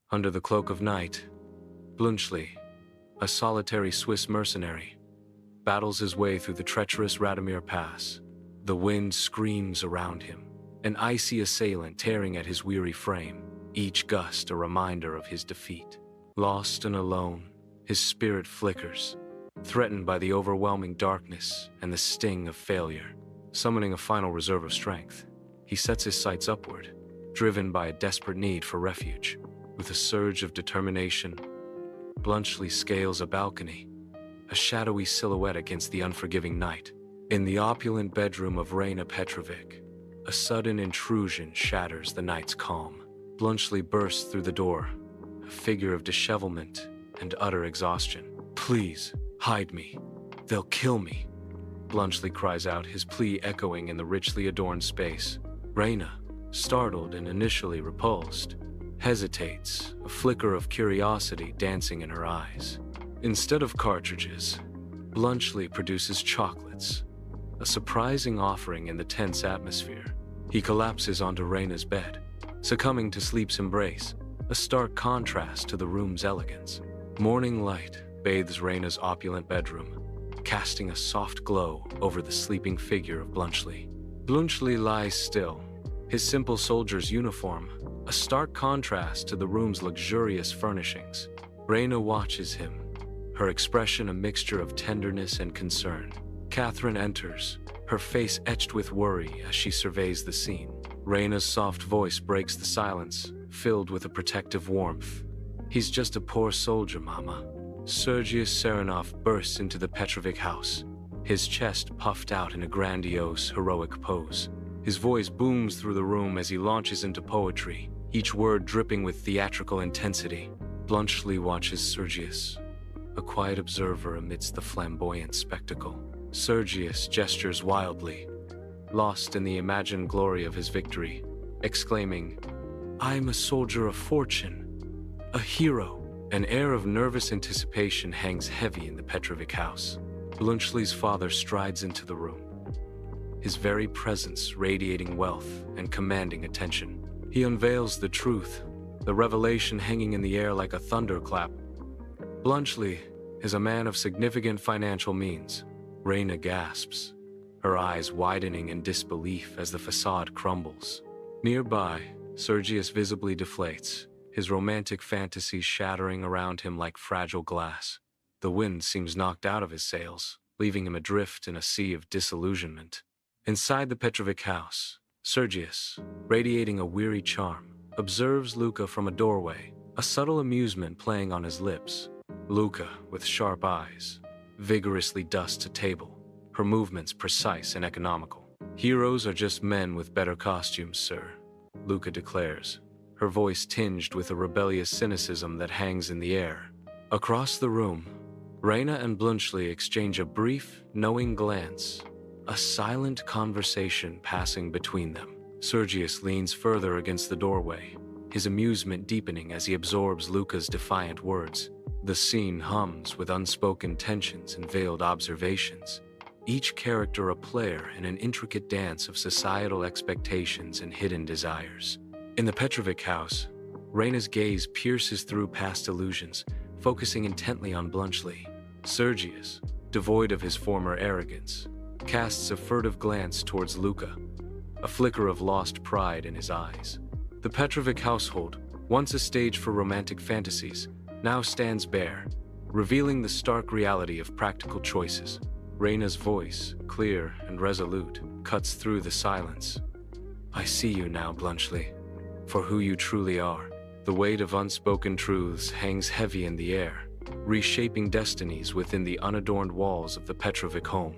Under the cloak of night, Blunchley, a solitary Swiss mercenary, battles his way through the treacherous Radomir Pass. The wind screams around him, an icy assailant tearing at his weary frame, each gust a reminder of his defeat. Lost and alone, his spirit flickers, threatened by the overwhelming darkness and the sting of failure. Summoning a final reserve of strength, he sets his sights upward, driven by a desperate need for refuge. With a surge of determination, Blunchley scales a balcony, a shadowy silhouette against the unforgiving night. In the opulent bedroom of Raina Petrovic, a sudden intrusion shatters the night's calm. Blunchley bursts through the door, a figure of dishevelment and utter exhaustion. "Please, hide me. They'll kill me," Blunchley cries out, his plea echoing in the richly adorned space. Raina, startled and initially repulsed, hesitates, a flicker of curiosity dancing in her eyes. Instead of cartridges, Blunchley produces chocolates, a surprising offering in the tense atmosphere. He collapses onto Raina's bed, succumbing to sleep's embrace, a stark contrast to the room's elegance. Morning light bathes Raina's opulent bedroom, casting a soft glow over the sleeping figure of Blunchley. Blunchley lies still, his simple soldier's uniform, a stark contrast to the room's luxurious furnishings. Raina watches him, her expression a mixture of tenderness and concern. Catherine enters, her face etched with worry as she surveys the scene. Raina's soft voice breaks the silence, filled with a protective warmth. "He's just a poor soldier, Mama." Sergius Serenov bursts into the Petrovic house, his chest puffed out in a grandiose, heroic pose. His voice booms through the room as he launches into poetry, each word dripping with theatrical intensity. Blunchley watches Sergius, a quiet observer amidst the flamboyant spectacle. Sergius gestures wildly, lost in the imagined glory of his victory, exclaiming, "I'm a soldier of fortune, a hero." An air of nervous anticipation hangs heavy in the Petrovic house. Blunchley's father strides into the room, his very presence radiating wealth and commanding attention. He unveils the truth, the revelation hanging in the air like a thunderclap. Blunchley is a man of significant financial means. Raina gasps, her eyes widening in disbelief as the facade crumbles. Nearby, Sergius visibly deflates, his romantic fantasies shattering around him like fragile glass. The wind seems knocked out of his sails, leaving him adrift in a sea of disillusionment. Inside the Petrovic house, Sergius, radiating a weary charm, observes Luca from a doorway, a subtle amusement playing on his lips. Luca, with sharp eyes, vigorously dusts a table, her movements precise and economical. "Heroes are just men with better costumes, sir," Luca declares, her voice tinged with a rebellious cynicism that hangs in the air. Across the room, Raina and Blunchley exchange a brief, knowing glance, a silent conversation passing between them. Sergius leans further against the doorway, his amusement deepening as he absorbs Luca's defiant words. The scene hums with unspoken tensions and veiled observations, each character a player in an intricate dance of societal expectations and hidden desires. In the Petrovic house, Raina's gaze pierces through past illusions, focusing intently on Blunchley. Sergius, devoid of his former arrogance, casts a furtive glance towards Luca, a flicker of lost pride in his eyes. The Petrovic household, once a stage for romantic fantasies, now stands bare, revealing the stark reality of practical choices. Raina's voice, clear and resolute, cuts through the silence. "I see you now, Blunchley, for who you truly are." The weight of unspoken truths hangs heavy in the air, reshaping destinies within the unadorned walls of the Petrovic home.